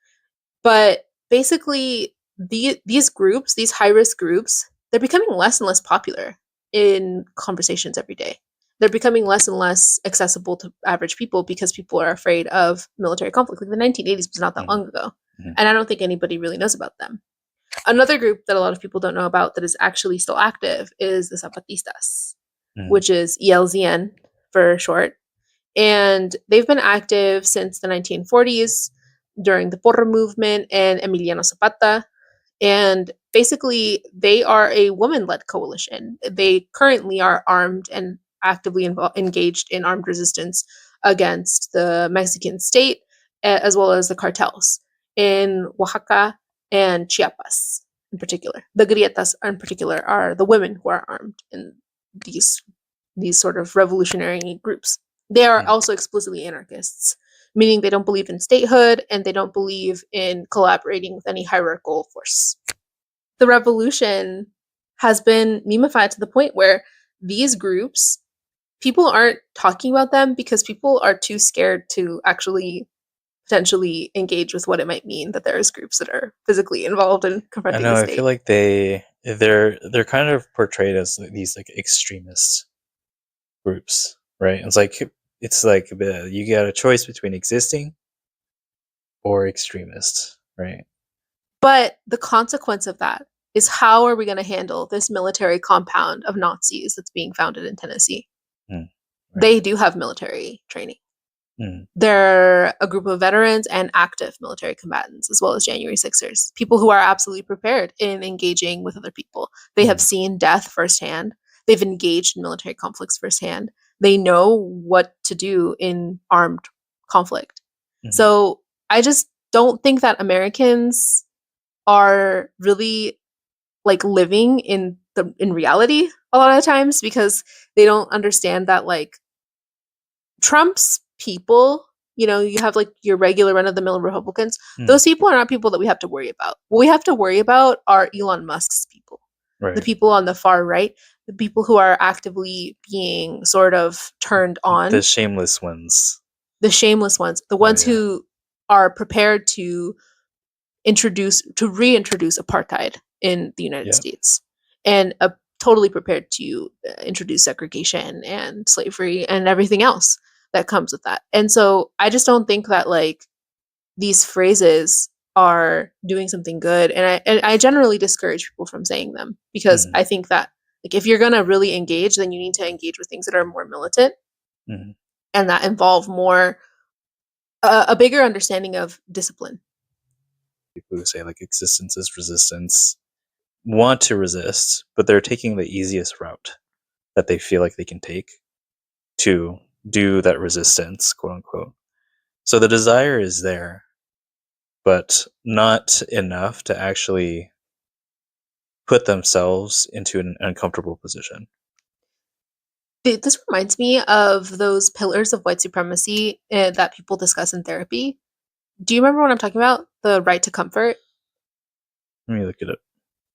But basically, these groups, these high-risk groups, they're becoming less and less popular in conversations every day. They're becoming less and less accessible to average people because people are afraid of military conflict. Like the 1980s was not that long ago. And I don't think anybody really knows about them. Another group that a lot of people don't know about that is actually still active is the Zapatistas, which is ELZN for short. And they've been active since the 1940s during the Porra movement and Emiliano Zapata. And basically, they are a woman-led coalition. They currently are armed and actively engaged in armed resistance against the Mexican state, as well as the cartels in Oaxaca and Chiapas in particular. The grietas in particular are the women who are armed in these sort of revolutionary groups. They are also explicitly anarchists, meaning they don't believe in statehood and they don't believe in collaborating with any hierarchical force. The revolution has been memeified to the point where these groups, people aren't talking about them because people are too scared to actually potentially engage with what it might mean that there's groups that are physically involved in confronting the state. I feel like they're kind of portrayed as these like extremist groups, right? It's like you got a choice between existing or extremist, right? But the consequence of that is, how are we going to handle this military compound of Nazis that's being founded in Tennessee? Right. They do have military training. They're a group of veterans and active military combatants, as well as January 6ers, people who are absolutely prepared in engaging with other people. They have seen death firsthand. They've engaged in military conflicts firsthand. They know what to do in armed conflict. So I just don't think that Americans are really like living in reality a lot of times, because they don't understand that like Trump's people, you know, you have like your regular run of the mill Republicans. Those people are not people that we have to worry about. What we have to worry about are Elon Musk's people, the Right. people on the far right, the people who are actively being sort of turned on, The shameless ones. the shameless ones, the ones yeah. who are prepared to reintroduce apartheid in the United Yep. States, and totally prepared to introduce segregation and slavery and everything else that comes with that. And so I just don't think that like these phrases are doing something good, and I generally discourage people from saying them, because I think that like if you're gonna really engage, then you need to engage with things that are more militant and that involve more a bigger understanding of discipline. People who say like existence is resistance want to resist, but they're taking the easiest route that they feel like they can take to do that resistance, quote unquote. So the desire is there, but not enough to actually put themselves into an uncomfortable position. This reminds me of those pillars of white supremacy that people discuss in therapy. Do you remember what I'm talking about? The right to comfort? Let me look it up.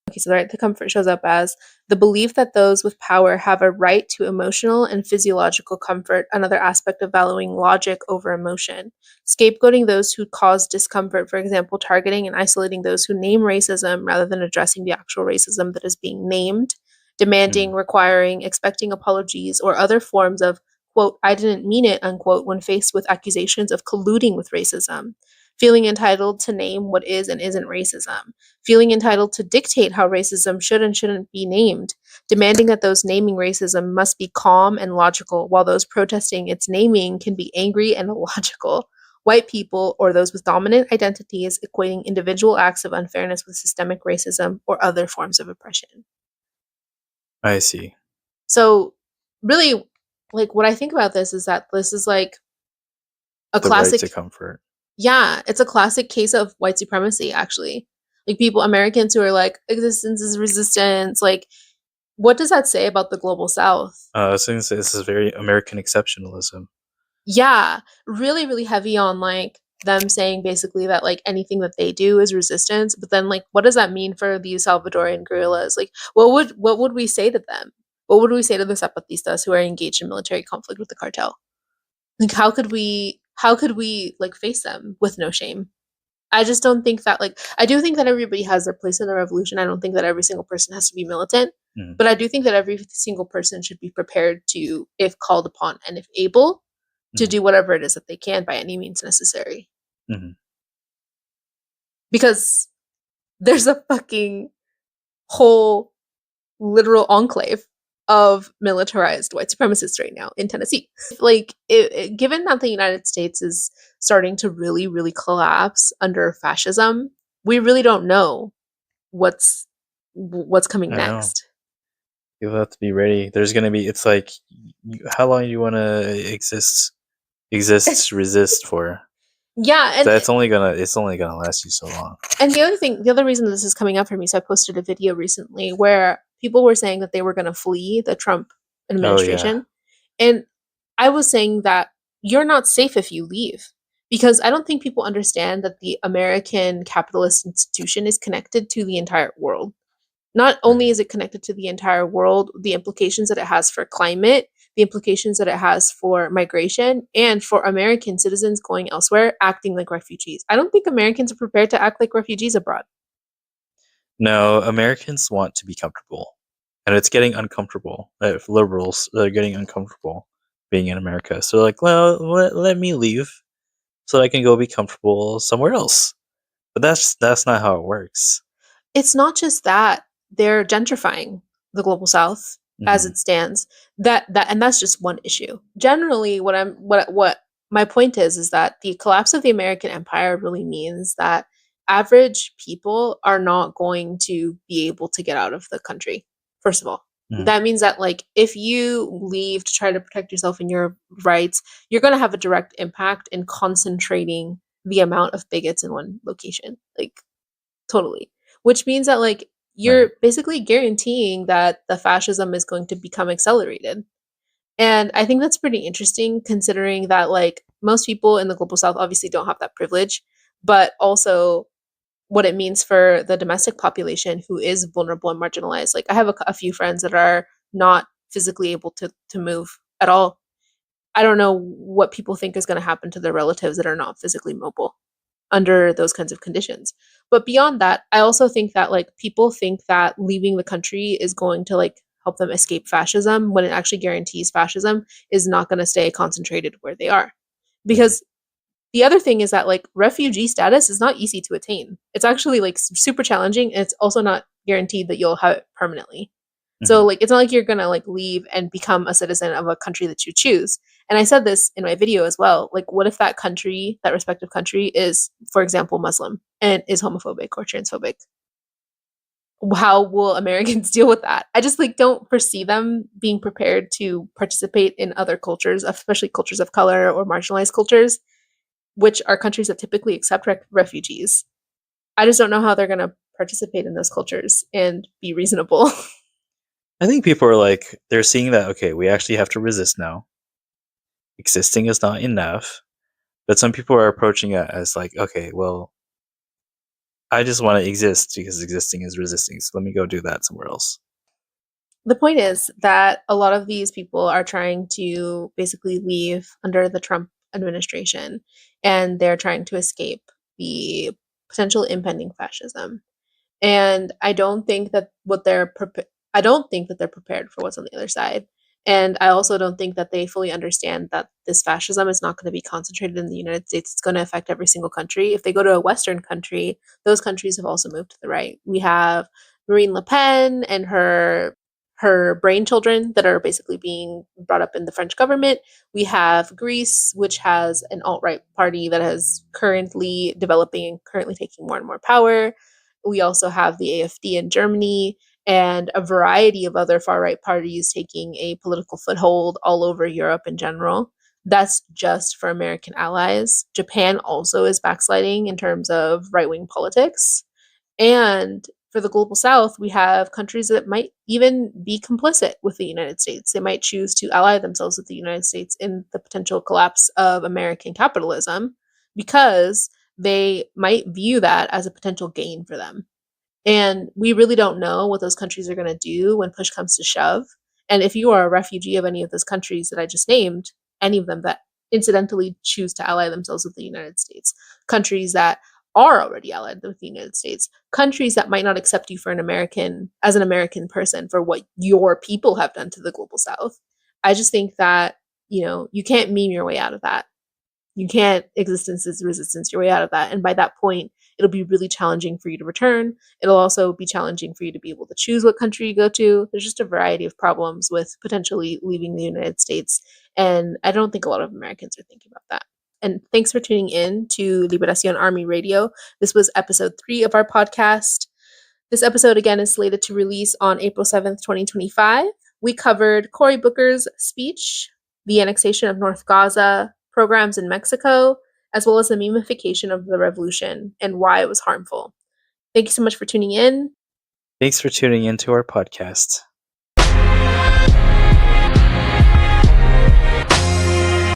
Okay, so the right to comfort shows up as the belief that those with power have a right to emotional and physiological comfort, another aspect of valuing logic over emotion. Scapegoating those who cause discomfort, for example, targeting and isolating those who name racism rather than addressing the actual racism that is being named. Demanding, requiring, expecting apologies, or other forms of, quote, I didn't mean it, unquote, when faced with accusations of colluding with racism. Feeling entitled to name what is and isn't racism. Feeling entitled to dictate how racism should and shouldn't be named. Demanding that those naming racism must be calm and logical, while those protesting its naming can be angry and illogical. White people, or those with dominant identities, equating individual acts of unfairness with systemic racism or other forms of oppression. I see. So really, like what I think about this is that this is like a The classic right to comfort. Yeah, it's a classic case of white supremacy, actually. Like people, Americans who are like, existence is resistance. Like, what does that say about the global South? I was going to say this is very American exceptionalism. Yeah, really, really heavy on like them saying basically that like anything that they do is resistance. But then like, what does that mean for the Salvadorian guerrillas? Like, what would we say to them? What would we say to the Zapatistas who are engaged in military conflict with the cartel? Like, how could we like face them with no shame? I just don't think that like I do think that everybody has their place in the revolution. I don't think that every single person has to be militant, but I do think that every single person should be prepared to, if called upon and if able, to do whatever it is that they can by any means necessary. Because there's a fucking whole literal enclave of militarized white supremacists right now in Tennessee. Like, given that the United States is starting to really, really collapse under fascism, we really don't know what's coming I know. next. You'll have to be ready. There's going to be, it's like, how long do you want to exist, resist for? Yeah, and It's only gonna last you so long. And the other reason this is coming up for me, so I posted a video recently where people were saying that they were going to flee the Trump administration. And I was saying that you're not safe if you leave, because I don't think people understand that the American capitalist institution is connected to the entire world. Not only is it connected to the entire world, the implications that it has for climate, the implications that it has for migration, and for American citizens going elsewhere acting like refugees. I don't think Americans are prepared to act like refugees abroad. No, Americans want to be comfortable, and it's getting uncomfortable. Liberals are getting uncomfortable being in America, so like, well, let me leave so I can go be comfortable somewhere else. But that's not how it works. It's not just that. They're gentrifying the global South as it stands. And that's just one issue. Generally, what my point is that the collapse of the American empire really means that average people are not going to be able to get out of the country. First of all, that means that like if you leave to try to protect yourself and your rights, you're going to have a direct impact in concentrating the amount of bigots in one location. Like, totally. which means that like you're basically guaranteeing that the fascism is going to become accelerated. And I think that's pretty interesting considering that like most people in the global south obviously don't have that privilege, but also what it means for the domestic population who is vulnerable and marginalized. Like I have a few friends that are not physically able to move at all. I don't know what people think is going to happen to their relatives that are not physically mobile under those kinds of conditions. But beyond that, I also think that like people think that leaving the country is going to like help them escape fascism when it actually guarantees fascism is not going to stay concentrated where they are. Because the other thing is that like refugee status is not easy to attain. It's actually like super challenging, and it's also not guaranteed that you'll have it permanently. So like it's not like you're gonna like leave and become a citizen of a country that you choose. And I said this in my video as well. Like, what if that country, that respective country, is, for example, Muslim and is homophobic or transphobic? How will Americans deal with that? I just like don't foresee them being prepared to participate in other cultures, especially cultures of color or marginalized cultures, which are countries that typically accept refugees. I just don't know how they're going to participate in those cultures and be reasonable. I think people are like, they're seeing that, okay, we actually have to resist now. Existing is not enough. But some people are approaching it as like, okay, well, I just want to exist because existing is resisting. So let me go do that somewhere else. The point is that a lot of these people are trying to basically leave under the Trump administration, and they're trying to escape the potential impending fascism. And I don't think that I don't think that they're prepared for what's on the other side. And I also don't think that they fully understand that this fascism is not going to be concentrated in the United States. It's going to affect every single country. If they go to a Western country, those countries have also moved to the right. We have Marine Le Pen and her brain children that are basically being brought up in the French government. We have Greece, which has an alt-right party that is currently developing and currently taking more and more power. We also have the AfD in Germany and a variety of other far-right parties taking a political foothold all over Europe in general. That's just for American allies. Japan also is backsliding in terms of right-wing politics. And for the global south, we have countries that might even be complicit with the United States. They might choose to ally themselves with the United States in the potential collapse of American capitalism because they might view that as a potential gain for them. And we really don't know what those countries are going to do when push comes to shove. And if you are a refugee of any of those countries that I just named, any of them that incidentally choose to ally themselves with the United States, countries that are already allied with the United States, countries that might not accept you for an American, as an American person, for what your people have done to the global south. I just think that, you can't meme your way out of that. You can't existence is resistance your way out of that. And by that point, it'll be really challenging for you to return. It'll also be challenging for you to be able to choose what country you go to. There's just a variety of problems with potentially leaving the United States. And I don't think a lot of Americans are thinking about that. And thanks for tuning in to Liberación Army Radio. This was episode 3 of our podcast. This episode, again, is slated to release on April 7th, 2025. We covered Cory Booker's speech, the annexation of North Gaza, programs in Mexico, as well as the memeification of the revolution and why it was harmful. Thank you so much for tuning in. Thanks for tuning into our podcast.